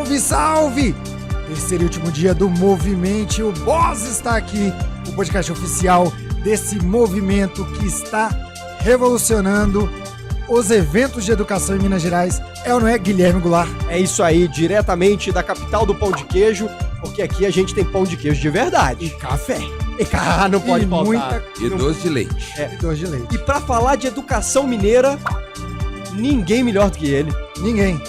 Salve, salve! Terceiro e último dia do Movimente, o Boss está aqui, o podcast oficial desse movimento que está revolucionando os eventos de educação em Minas Gerais. É ou não é, Guilherme Goulart? É isso aí, diretamente da capital do pão de queijo, porque aqui a gente tem pão de queijo de verdade. E café. Não pode faltar. E doce de leite. E doce de leite. E pra falar de educação mineira, ninguém melhor do que ele. Ninguém.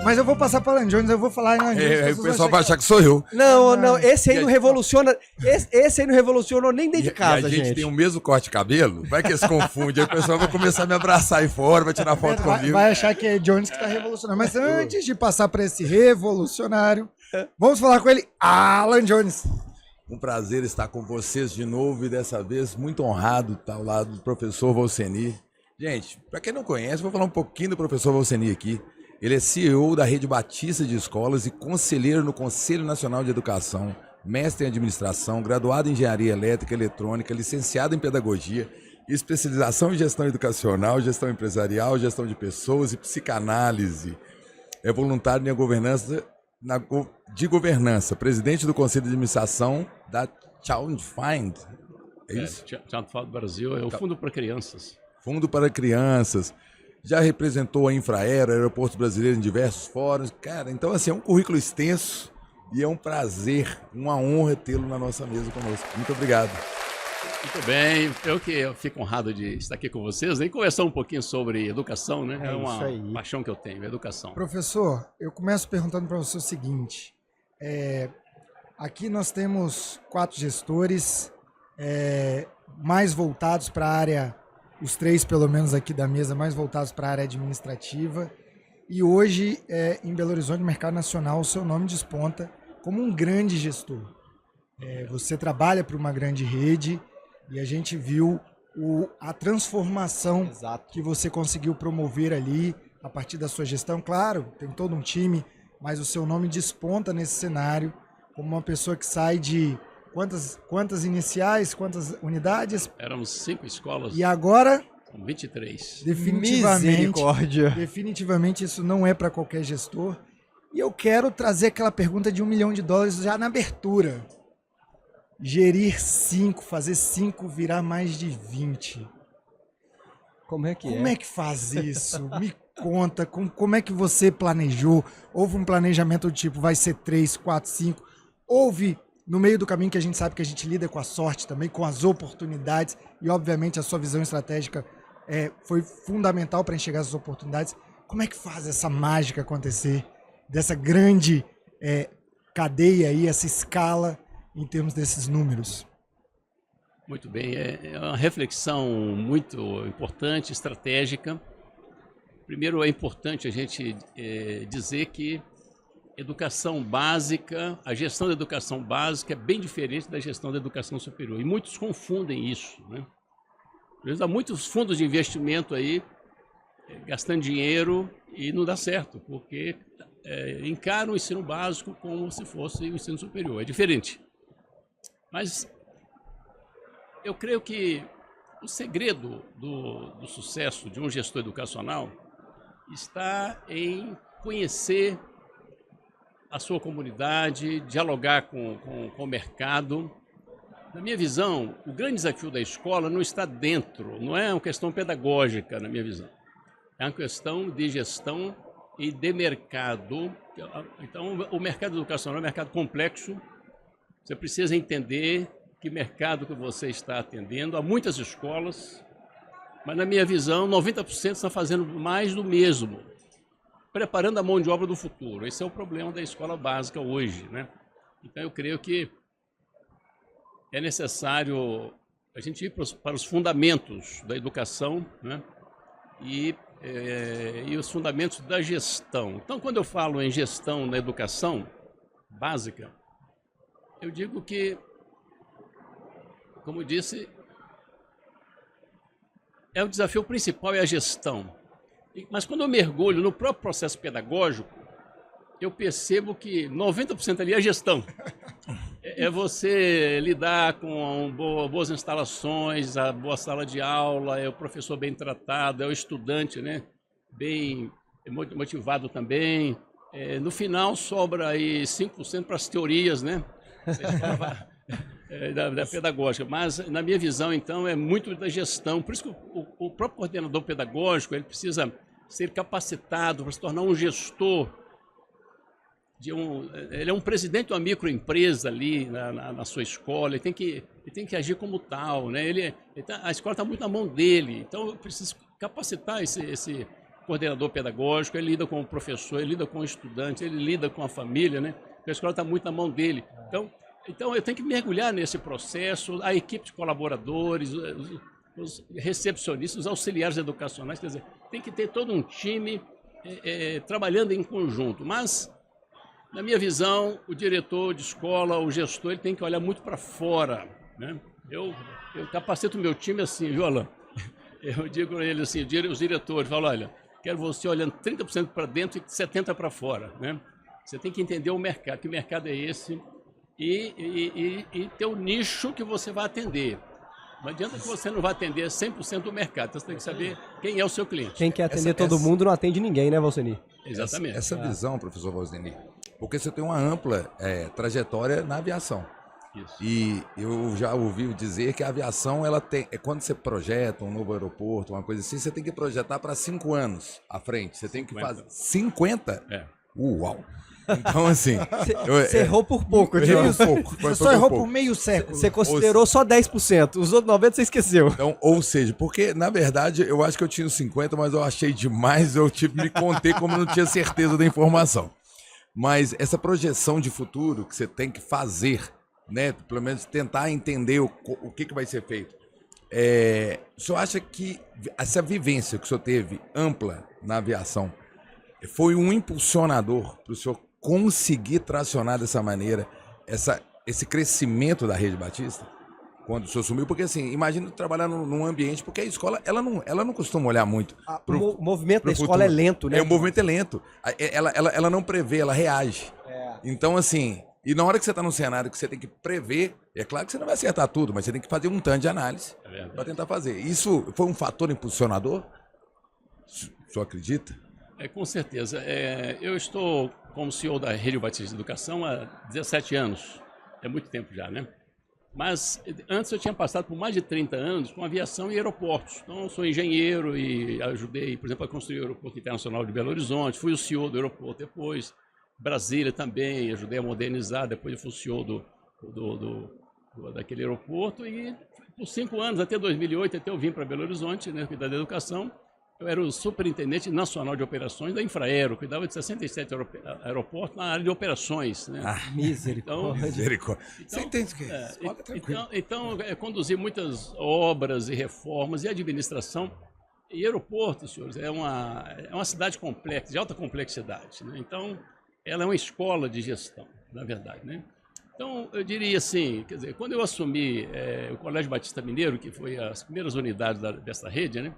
Mas eu vou passar para o Alan Jones, eu vou falar Alan Jones. O pessoal vai achar que sou eu. Não, esse aí não revoluciona. Esse aí não revolucionou nem dentro de casa, a gente tem o mesmo corte de cabelo, vai que eles confundem, aí o pessoal vai começar a me abraçar aí fora, vai tirar foto comigo. Vai achar que é Jones que está revolucionando. Mas antes de passar para esse revolucionário, vamos falar com ele, Alan Jones. Um prazer estar com vocês de novo e dessa vez muito honrado estar ao lado do professor Volceni. Gente, para quem não conhece, vou falar um pouquinho do professor Volceni aqui. Ele é CEO da Rede Batista de Escolas e conselheiro no Conselho Nacional de Educação, mestre em administração, graduado em engenharia elétrica e eletrônica, licenciado em pedagogia, especialização em gestão educacional, gestão empresarial, gestão de pessoas e psicanálise. É voluntário na governança, de governança, presidente do Conselho de Administração da Child Fund. É isso? Child Fund Brasil é o Fundo para Crianças. Fundo para Crianças. Já representou a Infraero, Aeroportos Brasileiros em diversos fóruns. Cara, então assim, é um currículo extenso e é um prazer, uma honra tê-lo na nossa mesa conosco. Muito obrigado. Muito bem, eu fico honrado de estar aqui com vocês e conversar um pouquinho sobre educação, né? É uma paixão que eu tenho, educação. Professor, eu começo perguntando para você o seguinte, aqui nós temos 4 gestores mais voltados para a área, os 3 pelo menos aqui da mesa, mais voltados para a área administrativa, e hoje em Belo Horizonte, no mercado nacional, o seu nome desponta como um grande gestor. Você trabalha para uma grande rede e a gente viu a transformação que você conseguiu promover ali a partir da sua gestão. Claro, tem todo um time, mas o seu nome desponta nesse cenário como uma pessoa que sai de quantas iniciais, quantas unidades? Éramos 5 escolas. E agora? Com 23. Definitivamente isso não é para qualquer gestor. E eu quero trazer aquela pergunta de $1 milhão já na abertura. Gerir 5, fazer 5 virar mais de 20. Como é que Como é que faz isso? Me conta, como é que você planejou? Houve um planejamento do tipo, vai ser 3, 4, 5? Houve, no meio do caminho, que a gente sabe que a gente lida com a sorte também, com as oportunidades, e obviamente a sua visão estratégica foi fundamental para enxergar essas oportunidades. Como é que faz essa mágica acontecer, dessa grande cadeia aí, essa escala em termos desses números? Muito bem, é uma reflexão muito importante, estratégica. Primeiro, é importante a gente dizer que educação básica, a gestão da educação básica é bem diferente da gestão da educação superior. E muitos confundem isso, né? Às vezes há muitos fundos de investimento aí gastando dinheiro e não dá certo, porque encaram o ensino básico como se fosse o ensino superior. É diferente. Mas eu creio que o segredo do sucesso de um gestor educacional está em conhecer a sua comunidade, dialogar com o mercado. Na minha visão, o grande desafio da escola não está dentro, não é uma questão pedagógica, na minha visão. É uma questão de gestão e de mercado. Então, o mercado educacional é um mercado complexo. Você precisa entender que mercado que você está atendendo. Há muitas escolas, mas na minha visão, 90% estão fazendo mais do mesmo, preparando a mão de obra do futuro. Esse é o problema da escola básica hoje, né? Então eu creio que é necessário a gente ir para os fundamentos da educação, né? E os fundamentos da gestão. Então, quando eu falo em gestão na educação básica, eu digo que, como eu disse, o desafio principal é a gestão. Mas quando eu mergulho no próprio processo pedagógico, eu percebo que 90% ali é a gestão. É você lidar com boas instalações, a boa sala de aula, é o professor bem tratado, é o estudante, né, bem motivado também, No final sobra aí 5% para as teorias, né? Da pedagógica, mas na minha visão, então, é muito da gestão. Por isso que o próprio coordenador pedagógico ele precisa ser capacitado para se tornar um gestor. Ele é um presidente de uma microempresa ali na sua escola, ele tem que agir como tal, né? A escola está muito na mão dele, então eu preciso capacitar esse coordenador pedagógico. Ele lida com o professor, ele lida com o estudante, ele lida com a família, né? Porque a escola está muito na mão dele. Então eu tenho que mergulhar nesse processo, a equipe de colaboradores, os recepcionistas, os auxiliares educacionais, quer dizer, tem que ter todo um time trabalhando em conjunto, mas na minha visão, o diretor de escola, o gestor, ele tem que olhar muito para fora, né? Eu capacito o meu time assim, viu, Alain? Eu digo para ele assim, os diretores, falo, olha, quero você olhando 30% para dentro e 70% para fora, né? Você tem que entender o mercado, que mercado é esse, e ter o nicho que você vai atender. Não adianta que você não vai atender 100% do mercado, então você tem que saber quem é o seu cliente. Quem quer atender todo mundo não atende ninguém, né, Valceni? Exatamente. Essa visão, professor Valceni, porque você tem uma ampla trajetória na aviação. Isso. E eu já ouvi dizer que a aviação, ela tem, quando você projeta um novo aeroporto, uma coisa assim, você tem que projetar para 5 anos à frente. Você tem que fazer 50? É. Uau! Então, assim... Você errou por pouco, eu diria. Você só errou por meio século. Você considerou só 10%, os outros 90% você esqueceu. Então, ou seja, porque, na verdade, eu acho que eu tinha os 50, mas eu achei demais, eu tive que me conter como eu não tinha certeza da informação. Mas essa projeção de futuro que você tem que fazer, né, pelo menos tentar entender o que vai ser feito. O senhor acha que essa vivência que o senhor teve ampla na aviação foi um impulsionador para o senhor conseguir tracionar dessa maneira esse crescimento da Rede Batista? Quando o senhor assumiu, porque assim, imagina trabalhar num ambiente, porque a escola, ela não costuma olhar muito. O movimento da escola futuro. é lento, né? O movimento é lento. Ela não prevê, ela reage. Então, assim, e na hora que você está num cenário que você tem que prever, é claro que você não vai acertar tudo, mas você tem que fazer um tanto de análise para tentar fazer. Isso foi um fator impulsionador? O senhor acredita? Com certeza. Eu estou como CEO da Rede Batista de Educação há 17 anos. É muito tempo já, né? Mas antes eu tinha passado por mais de 30 anos com aviação e aeroportos. Então eu sou engenheiro e ajudei, por exemplo, a construir o Aeroporto Internacional de Belo Horizonte. Fui o CEO do aeroporto depois. Brasília também, ajudei a modernizar. Depois eu fui o CEO daquele aeroporto. E por 5 anos, até 2008, até eu vim para Belo Horizonte, né, cuidar da educação. Eu era o superintendente nacional de operações da Infraero, cuidava de 67 aeroportos na área de operações, né? Misericórdia. Misericórdia. Você entende que Então, conduzi muitas obras e reformas e administração. E aeroporto, senhores, é uma cidade complexa, de alta complexidade, né? Então, ela é uma escola de gestão, na verdade, né? Então, eu diria assim, quer dizer, quando eu assumi o Colégio Batista Mineiro, que foi as primeiras unidades dessa rede, né?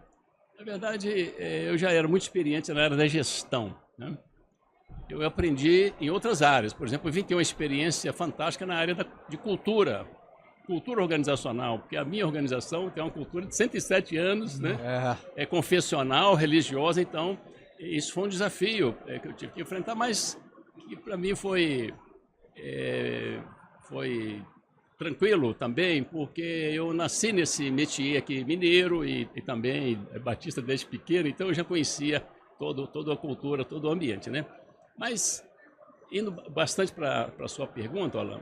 Na verdade, eu já era muito experiente na área da gestão, né? Eu aprendi em outras áreas. Por exemplo, eu vim ter uma experiência fantástica na área de cultura organizacional, porque a minha organização tem uma cultura de 107 anos, né? É confessional, religiosa, então isso foi um desafio que eu tive que enfrentar, mas que para mim foi tranquilo também, porque eu nasci nesse métier aqui mineiro e também batista desde pequeno, então eu já conhecia toda a cultura, todo o ambiente, né? Mas, indo bastante para a sua pergunta, Alain,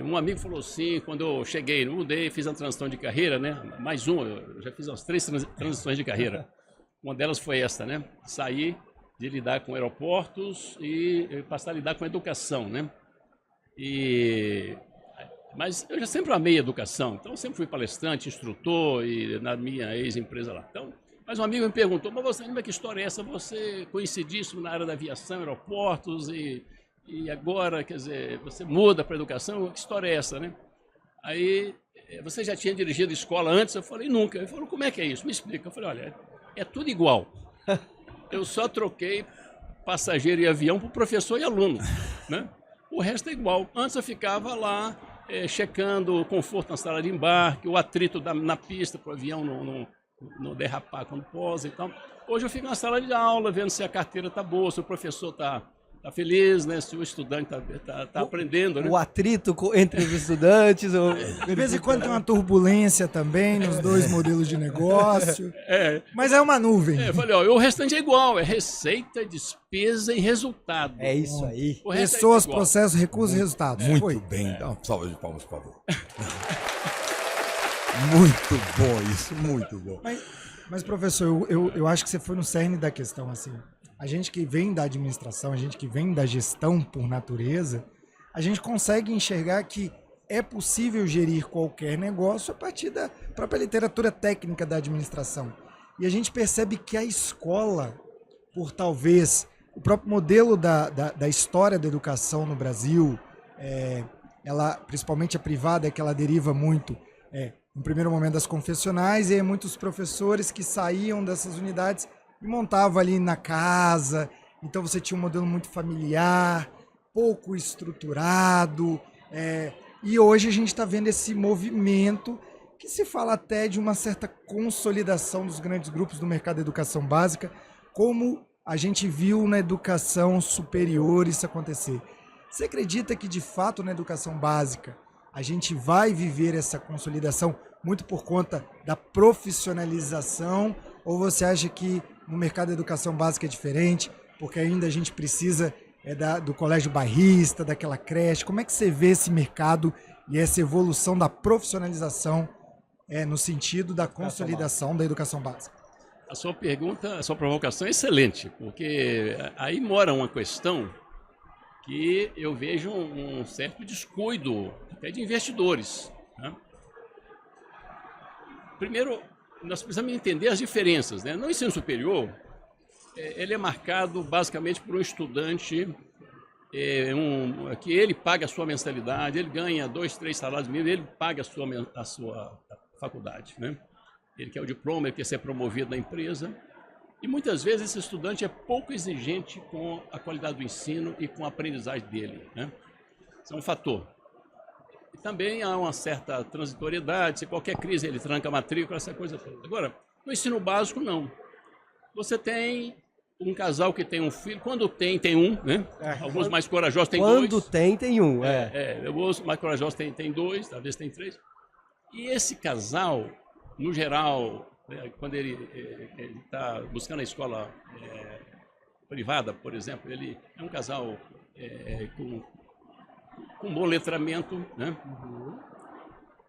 um amigo falou assim, quando eu cheguei, mudei, fiz a transição de carreira, né? Mais uma, eu já fiz umas 3 transições de carreira. Uma delas foi essa, né? Sair de lidar com aeroportos e passar a lidar com educação, né? Mas eu já sempre amei educação, então eu sempre fui palestrante, instrutor e na minha ex-empresa lá. Então, mas um amigo me perguntou, mas você lembra que história é essa? Você coincidíssimo na área da aviação, aeroportos e agora, quer dizer, você muda para a educação, que história é essa, né? Aí, você já tinha dirigido escola antes? Eu falei, nunca. Ele falou, como é que é isso? Me explica. Eu falei, olha, é tudo igual. Eu só troquei passageiro e avião por professor e aluno, né? O resto é igual. Antes eu ficava lá, checando o conforto na sala de embarque, o atrito na pista para o avião não derrapar quando pousa e tal. Hoje eu fico na sala de aula, vendo se a carteira está boa, se o professor está feliz, né? Se o estudante tá aprendendo, né? O atrito entre os estudantes. De vez em quando tem uma turbulência também nos dois modelos de negócio. Mas é uma nuvem. Eu falei, ó, o restante é igual, é receita, despesa e resultado. É isso aí. O resto Pessoas, é igual. processos, recursos e resultados. Muito Foi. bem. Dá uma salva de palmas, por favor. Muito bom isso, muito bom. Mas professor, eu acho que você foi no cerne da questão, assim. A gente que vem da administração, a gente que vem da gestão por natureza, a gente consegue enxergar que é possível gerir qualquer negócio a partir da própria literatura técnica da administração. E a gente percebe que a escola, por talvez o próprio modelo da história da educação no Brasil, ela, principalmente a privada, é que ela deriva muito, no primeiro momento, das confessionais, e aí muitos professores que saíam dessas unidades e montavam ali na casa. Então você tinha um modelo muito familiar, pouco estruturado, e hoje a gente está vendo esse movimento que se fala até de uma certa consolidação dos grandes grupos do mercado da educação básica, como a gente viu na educação superior isso acontecer. Você acredita que, de fato, na educação básica, a gente vai viver essa consolidação muito por conta da profissionalização, ou você acha que no mercado da educação básica é diferente, porque ainda a gente precisa do colégio bairrista, daquela creche? Como é que você vê esse mercado e essa evolução da profissionalização no sentido da consolidação da educação básica? A sua pergunta, a sua provocação é excelente, porque aí mora uma questão que eu vejo um certo descuido até de investidores, né? Primeiro, nós precisamos entender as diferenças, né? No ensino superior, ele é marcado basicamente por um estudante que ele paga a sua mensalidade, ele ganha 2, 3 salários mínimos, ele paga a sua faculdade, né? Ele quer o diploma, ele quer ser promovido na empresa. E muitas vezes esse estudante é pouco exigente com a qualidade do ensino e com a aprendizagem dele, né? Isso é um fator. E também há uma certa transitoriedade, se qualquer crise ele tranca a matrícula, essa coisa toda. Agora, no ensino básico, não. Você tem um casal que tem um filho, quando tem um, né? Alguns mais corajosos têm dois. Quando tem um, Alguns mais corajosos têm 2, talvez tem 3. E esse casal, no geral, quando ele está buscando a escola privada, por exemplo, ele é um casal com bom letramento, né?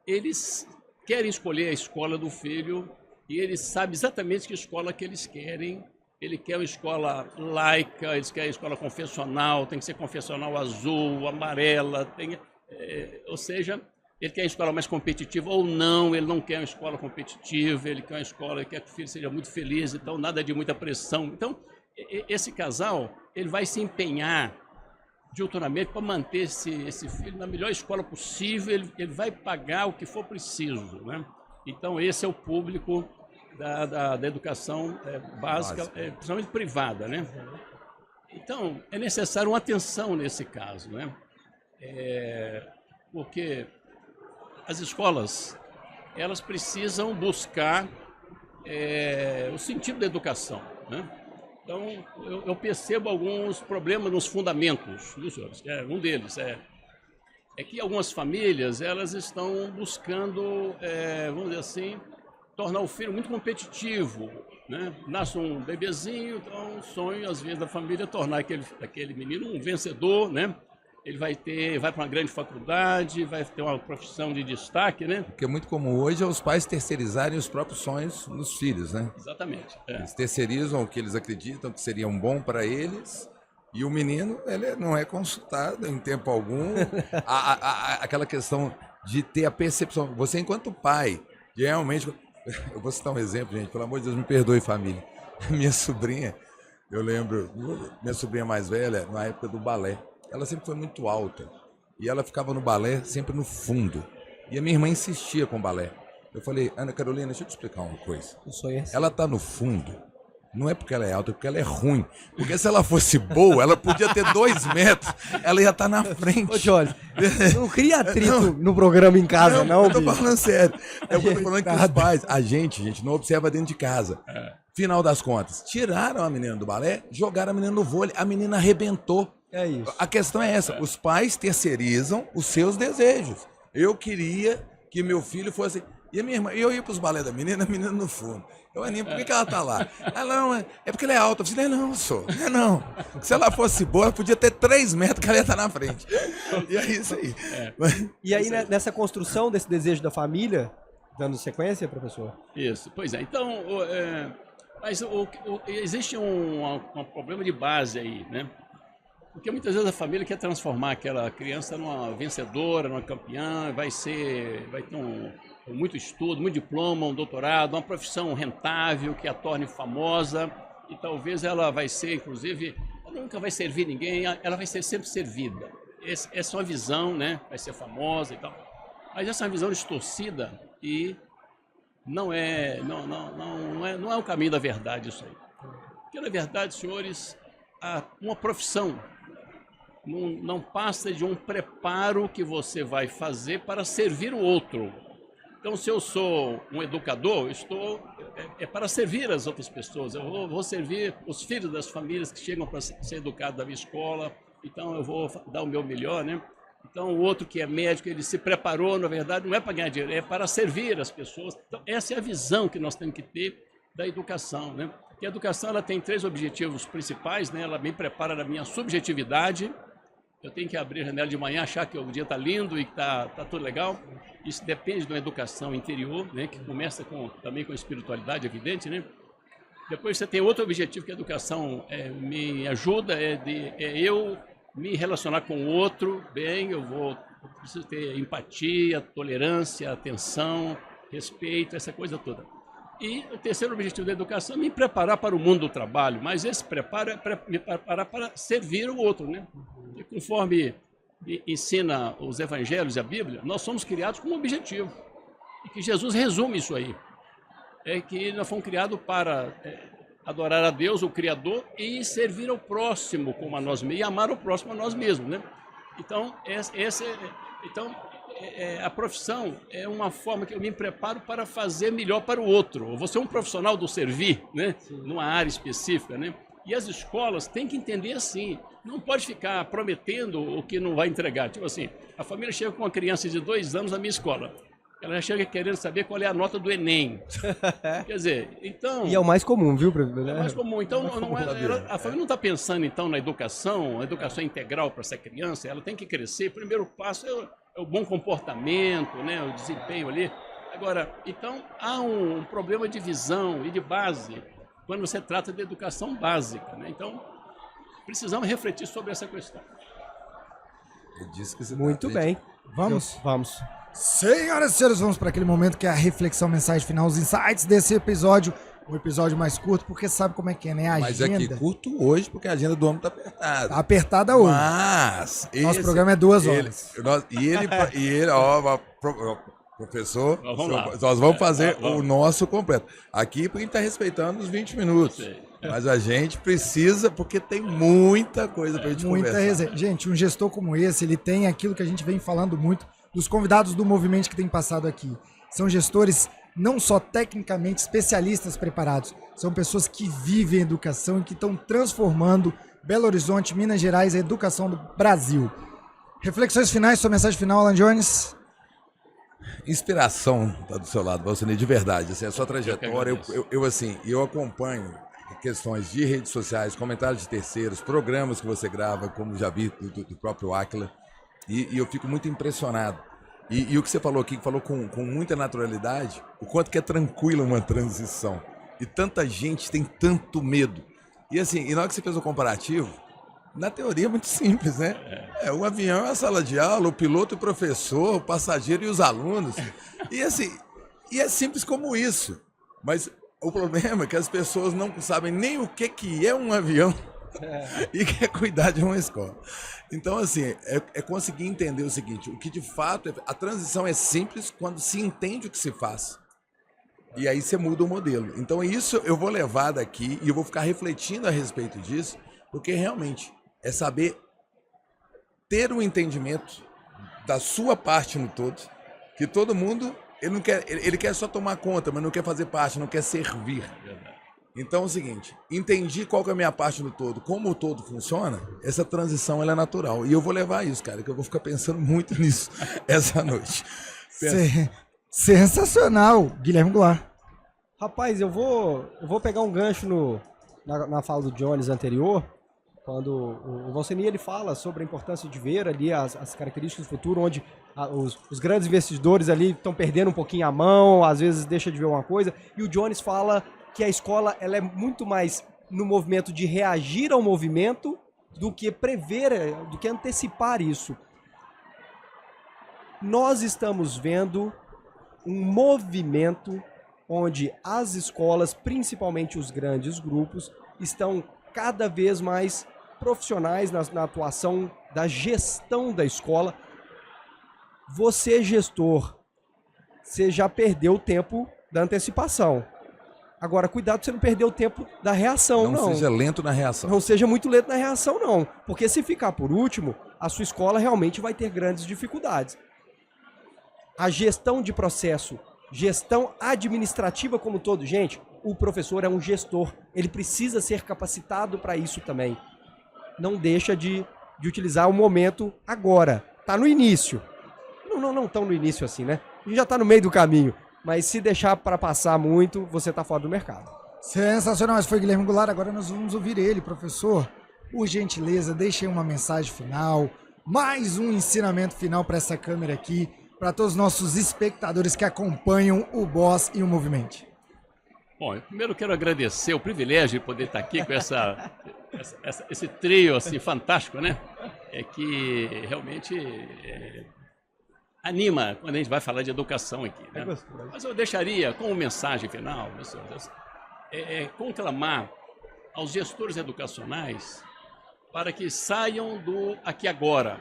Eles querem escolher a escola do filho e eles sabem exatamente que escola que eles querem. Ele quer uma escola laica, eles querem escola confessional, tem que ser confessional azul, amarela, ou seja, ele quer uma escola mais competitiva ou não, ele não quer uma escola competitiva, ele quer uma escola, ele quer que o filho seja muito feliz, então nada de muita pressão. Então, esse casal, ele vai se empenhar diuturnamente para manter esse filho na melhor escola possível, ele vai pagar o que for preciso, né? Então, esse é o público da educação básica, principalmente privada, né? Então, é necessário uma atenção nesse caso, né? Porque as escolas, elas precisam buscar o sentido da educação, né? Então, eu percebo alguns problemas nos fundamentos, viu, senhores? Um deles é que algumas famílias, elas estão buscando, vamos dizer assim, tornar o filho muito competitivo, né? Nasce um bebezinho, então o sonho, às vezes, da família é tornar aquele menino um vencedor, né? Ele vai para uma grande faculdade, vai ter uma profissão de destaque, né? Porque é muito comum hoje os pais terceirizarem os próprios sonhos nos filhos, né? Exatamente. Eles terceirizam o que eles acreditam que seria um bom para eles, e o menino, ele não é consultado em tempo algum. Aquela questão de ter a percepção. Você, enquanto pai, realmente... Eu vou citar um exemplo, gente, pelo amor de Deus, me perdoe, família. Minha sobrinha, eu lembro, minha sobrinha mais velha, na época do balé, ela sempre foi muito alta. E ela ficava no balé sempre no fundo. E a minha irmã insistia com o balé. Eu falei, Ana Carolina, deixa eu te explicar uma coisa. Ela tá no fundo, não é porque ela é alta, é porque ela é ruim. Porque se ela fosse boa, ela podia ter 2 metros, ela ia estar na frente. Ô, Jorge, não cria atrito no programa em casa, não, eu tô falando sério. Eu tô falando que os pais, a gente não observa dentro de casa. Final das contas, tiraram a menina do balé, jogaram a menina no vôlei, a menina arrebentou. É isso. A questão é essa, os pais terceirizam os seus desejos. Eu queria que meu filho fosse... E a minha irmã, eu ia para os balés da menina, a menina no fundo. Eu animo, por que ela tá lá? Ela, não, é porque ela é alta. Eu falei, não, sou, não. Se ela fosse boa, ela podia ter 3 metros que ela ia estar na frente. E é isso aí. E aí, nessa construção desse desejo da família, dando sequência, professor? Isso, pois é. Então, existe um problema de base aí, né? Porque muitas vezes a família quer transformar aquela criança numa vencedora, numa campeã, vai ter muito estudo, muito diploma, um doutorado, uma profissão rentável que a torne famosa, e talvez ela vai ser, inclusive, ela nunca vai servir ninguém, ela vai ser sempre servida. Essa é uma visão, né? Vai ser famosa e tal. Mas essa é uma visão distorcida e não é o caminho da verdade isso aí. Porque, na verdade, senhores, uma profissão não passa de um preparo que você vai fazer para servir o outro. Então, se eu sou um educador, é para servir as outras pessoas. Eu vou servir os filhos das famílias que chegam para ser educados na minha escola. Então, eu vou dar o meu melhor, né? Então, o outro que é médico, ele se preparou, na verdade, não é para ganhar dinheiro, é para servir as pessoas. Então, essa é a visão que nós temos que ter da educação, né? E a educação, ela tem 3 objetivos principais, né? Ela me prepara na minha subjetividade. Eu tenho que abrir a janela de manhã, achar que o dia está lindo e que está tudo legal. Isso depende de uma educação interior, né, que começa também com a espiritualidade, evidente, né? Depois você tem outro objetivo que a educação me ajuda, eu me relacionar com o outro bem, eu preciso ter empatia, tolerância, atenção, respeito, essa coisa toda. E o terceiro objetivo da educação é me preparar para o mundo do trabalho, mas esse preparo é me preparar para servir o outro, né? E conforme ensina os evangelhos e a Bíblia, nós somos criados com um objetivo. E que Jesus resume isso aí. É que nós fomos criados para adorar a Deus, o Criador, e servir ao próximo como a nós mesmos, e amar o próximo a nós mesmos, né? Então, a profissão é uma forma que eu me preparo para fazer melhor para o outro. Eu vou ser um profissional do servir, né? Numa área específica, né? E as escolas têm que entender assim. Não pode ficar prometendo o que não vai entregar. Tipo assim, a família chega com uma criança de 2 anos na minha escola. Ela já chega querendo saber qual é a nota do Enem. Quer dizer, então... E é o mais comum, viu, professor? É o mais comum. Então, a família não está pensando, então, na educação, a educação integral para essa criança. Ela tem que crescer. O primeiro passo é o bom comportamento, né, o desempenho ali. Agora, então, há um problema de visão e de base quando você trata de educação básica, né? Então, precisamos refletir sobre essa questão. Muito bem. Vamos? Vamos. Senhoras e senhores, vamos para aquele momento que é a reflexão, mensagem final, os insights desse episódio. Um episódio mais curto, porque sabe como é que é, né? A Mas agenda... é que curto hoje, porque a agenda do homem tá apertada. Tá apertada hoje. Mas... Nosso programa é 2 horas. Professor, Vamos lá. nós vamos fazer o nosso completo. Aqui, porque a gente está respeitando os 20 minutos. Mas a gente precisa, porque tem muita coisa para a gente Muita conversar. resenha. Gente, um gestor como esse, ele tem aquilo que a gente vem falando muito dos convidados do movimento que tem passado aqui. São gestores não só tecnicamente especialistas preparados, são pessoas que vivem educação e que estão transformando Belo Horizonte, Minas Gerais, a educação do Brasil. Reflexões finais, sua mensagem final, Alan Jones? Inspiração tá do seu lado, Valcini, de verdade. Assim, a sua trajetória, eu acompanho questões de redes sociais, comentários de terceiros, programas que você grava, como já vi do próprio Aquila, e eu fico muito impressionado. E o que você falou aqui, que falou com muita naturalidade, o quanto que é tranquila uma transição. E tanta gente tem tanto medo. E assim, e na hora que você fez o comparativo, na teoria é muito simples, né? O avião é a sala de aula, o piloto e o professor, o passageiro e os alunos. E assim, e é simples como isso. Mas o problema é que as pessoas não sabem nem o que é um avião e quer cuidar de uma escola. Então, assim, é conseguir entender o seguinte, o que de fato, a transição é simples quando se entende o que se faz. E aí você muda o modelo. Então isso eu vou levar daqui e eu vou ficar refletindo a respeito disso, porque realmente é saber ter um entendimento da sua parte no todo, que todo mundo, ele quer só tomar conta, mas não quer fazer parte, não quer servir. Então é o seguinte, entendi qual que é a minha parte no todo, como o todo funciona, essa transição ela é natural. E eu vou levar isso, cara, que eu vou ficar pensando muito nisso essa noite. Sensacional, Guilherme Goulart. Rapaz, eu vou pegar um gancho na fala do Jones anterior, quando o Valceni ele fala sobre a importância de ver ali as características do futuro, onde os grandes investidores ali estão perdendo um pouquinho a mão, às vezes deixa de ver uma coisa, e o Jones fala que a escola ela é muito mais no movimento de reagir ao movimento do que prever, do que antecipar isso. Nós estamos vendo um movimento onde as escolas, principalmente os grandes grupos, estão cada vez mais profissionais na atuação da gestão da escola. Você, gestor, você já perdeu o tempo da antecipação. Agora, cuidado pra você não perder o tempo da reação, não. Não seja lento na reação. Não seja muito lento na reação, não. Porque se ficar por último, a sua escola realmente vai ter grandes dificuldades. A gestão de processo, gestão administrativa como um todo. Gente, o professor é um gestor. Ele precisa ser capacitado para isso também. Não deixa de utilizar o momento agora. Tá no início. Não tão no início assim, né? A gente já tá no meio do caminho. Mas se deixar para passar muito, você tá fora do mercado. Sensacional, mas foi Guilherme Goulart. Agora nós vamos ouvir ele, professor. Por gentileza, deixem uma mensagem final, mais um ensinamento final para essa câmera aqui, para todos os nossos espectadores que acompanham o Boss e o Movimento. Bom, eu primeiro quero agradecer o privilégio de poder estar aqui com esse trio assim, fantástico, né? É que realmente anima quando a gente vai falar de educação aqui, né? Mas eu deixaria como mensagem final, meus senhores, conclamar aos gestores educacionais para que saiam do aqui agora.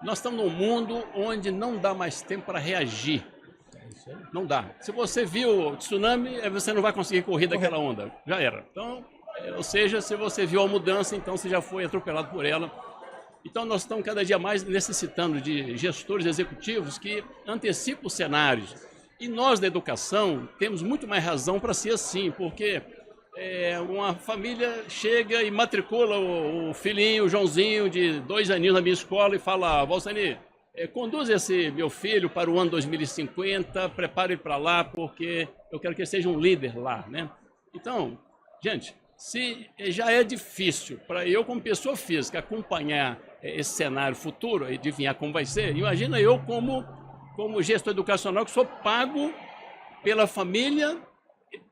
Nós estamos num mundo onde não dá mais tempo para reagir. Não dá. Se você viu o tsunami, você não vai conseguir correr daquela onda. Já era. Então, ou seja, se você viu a mudança, então você já foi atropelado por ela. Então, nós estamos cada dia mais necessitando de gestores executivos que antecipam os cenários. E nós, da educação, temos muito mais razão para ser assim, porque uma família chega e matricula o filhinho, o Joãozinho, de 2 aninhos na minha escola e fala: Valceni, conduz esse meu filho para o ano 2050, prepare ele para lá, porque eu quero que ele seja um líder lá, né? Então, gente, se já é difícil para eu, como pessoa física, acompanhar esse cenário futuro, adivinhar como vai ser, imagina eu como gestor educacional que sou pago pela família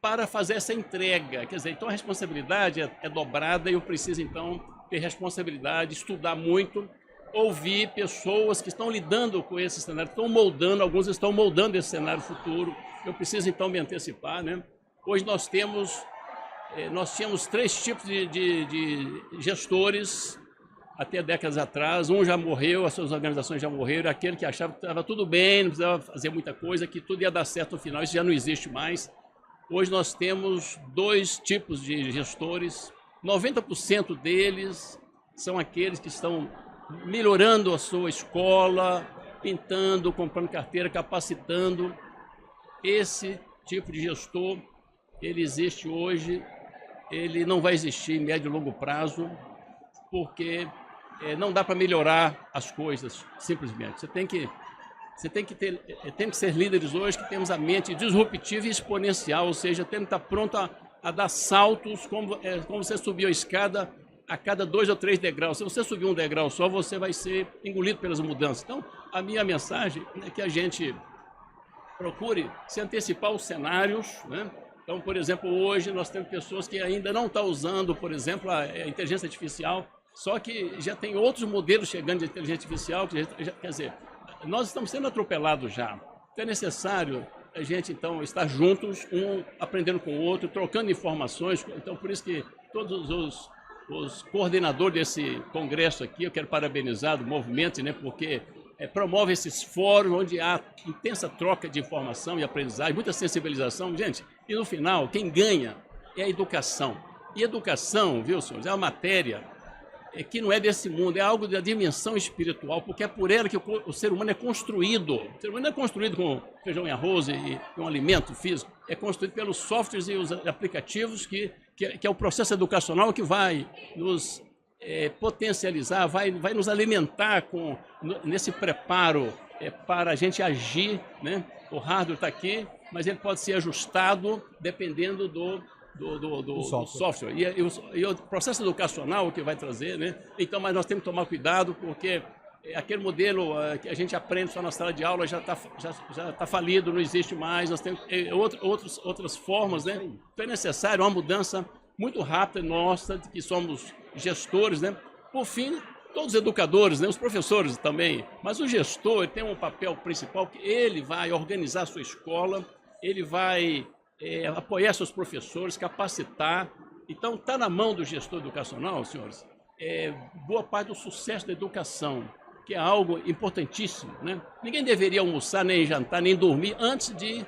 para fazer essa entrega. Quer dizer, então a responsabilidade é dobrada e eu preciso, então, ter responsabilidade, estudar muito, ouvir pessoas que estão lidando com esse cenário, estão moldando, alguns estão moldando esse cenário futuro. Eu preciso, então, me antecipar, né? Hoje nós tínhamos 3 tipos de gestores até décadas atrás. Um já morreu, as suas organizações já morreram, aquele que achava que estava tudo bem, não precisava fazer muita coisa, que tudo ia dar certo no final, isso já não existe mais. Hoje nós temos 2 tipos de gestores, 90% deles são aqueles que estão melhorando a sua escola, pintando, comprando carteira, capacitando. Esse tipo de gestor, ele existe hoje, ele não vai existir em médio e longo prazo, porque não dá para melhorar as coisas simplesmente. Você tem que ser líderes hoje que temos a mente disruptiva e exponencial, ou seja, tem que estar pronto a dar saltos, como você subiu a escada a cada 2 ou 3 degraus. Se você subir um degrau só, você vai ser engolido pelas mudanças. Então, a minha mensagem é que a gente procure se antecipar aos cenários, né? Então, por exemplo, hoje nós temos pessoas que ainda não estão usando, por exemplo, a inteligência artificial, só que já tem outros modelos chegando de inteligência artificial, quer dizer, nós estamos sendo atropelados já. Então é necessário a gente, então, estar juntos, um aprendendo com o outro, trocando informações. Então, por isso que todos os coordenadores desse congresso aqui, eu quero parabenizar do movimento, né, porque promove esses fóruns onde há intensa troca de informação e aprendizagem, muita sensibilização. Gente, e no final, quem ganha é a educação. E educação, viu, senhores, é uma matéria que não é desse mundo, é algo da dimensão espiritual, porque é por ela que o ser humano é construído. O ser humano não é construído com feijão e arroz e um alimento físico, é construído pelos softwares e os aplicativos que é o processo educacional que vai nos potencializar, vai nos alimentar nesse preparo para a gente agir, né? O hardware está aqui, mas ele pode ser ajustado dependendo do software. E o processo educacional que vai trazer, né? Então, mas nós temos que tomar cuidado, porque aquele modelo que a gente aprende só na sala de aula já tá falido, não existe mais. Nós temos outras formas, né? Então é necessário uma mudança muito rápida nossa, que somos gestores, né? Por fim, todos os educadores, né? Os professores também, mas o gestor tem um papel principal, que ele vai organizar a sua escola, ele vai apoiar seus professores, capacitar. Então, está na mão do gestor educacional, senhores, boa parte do sucesso da educação, que é algo importantíssimo, né? Ninguém deveria almoçar, nem jantar, nem dormir antes de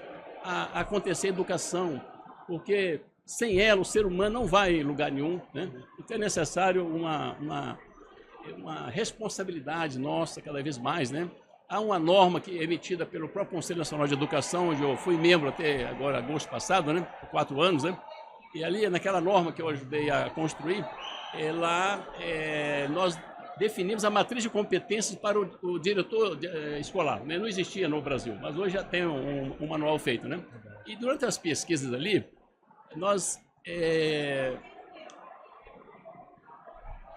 acontecer a educação, porque sem ela o ser humano não vai em lugar nenhum, né? Então é necessário uma responsabilidade nossa cada vez mais, né? Há uma norma que é emitida pelo próprio Conselho Nacional de Educação, onde eu fui membro até agora, agosto passado, né? Por 4 anos, né? E ali, naquela norma que eu ajudei a construir, nós definimos a matriz de competências para o diretor escolar, né? Não existia no Brasil, mas hoje já tem um manual feito, né? E durante as pesquisas ali, nós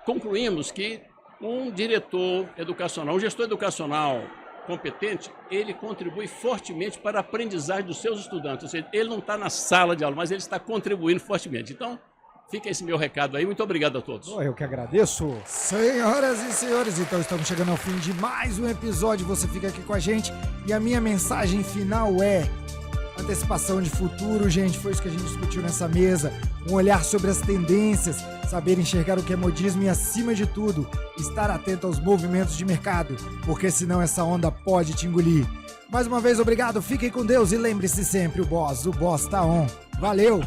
concluímos que um diretor educacional, um gestor educacional competente, ele contribui fortemente para a aprendizagem dos seus estudantes. Ou seja, ele não está na sala de aula, mas ele está contribuindo fortemente. Então, fica esse meu recado aí. Muito obrigado a todos. Eu que agradeço. Senhoras e senhores, então estamos chegando ao fim de mais um episódio. Você fica aqui com a gente e a minha mensagem final é: antecipação de futuro, gente, foi isso que a gente discutiu nessa mesa. Um olhar sobre as tendências, saber enxergar o que é modismo e, acima de tudo, estar atento aos movimentos de mercado, porque senão essa onda pode te engolir. Mais uma vez, obrigado, fiquem com Deus e lembre-se sempre, o boss tá on. Valeu!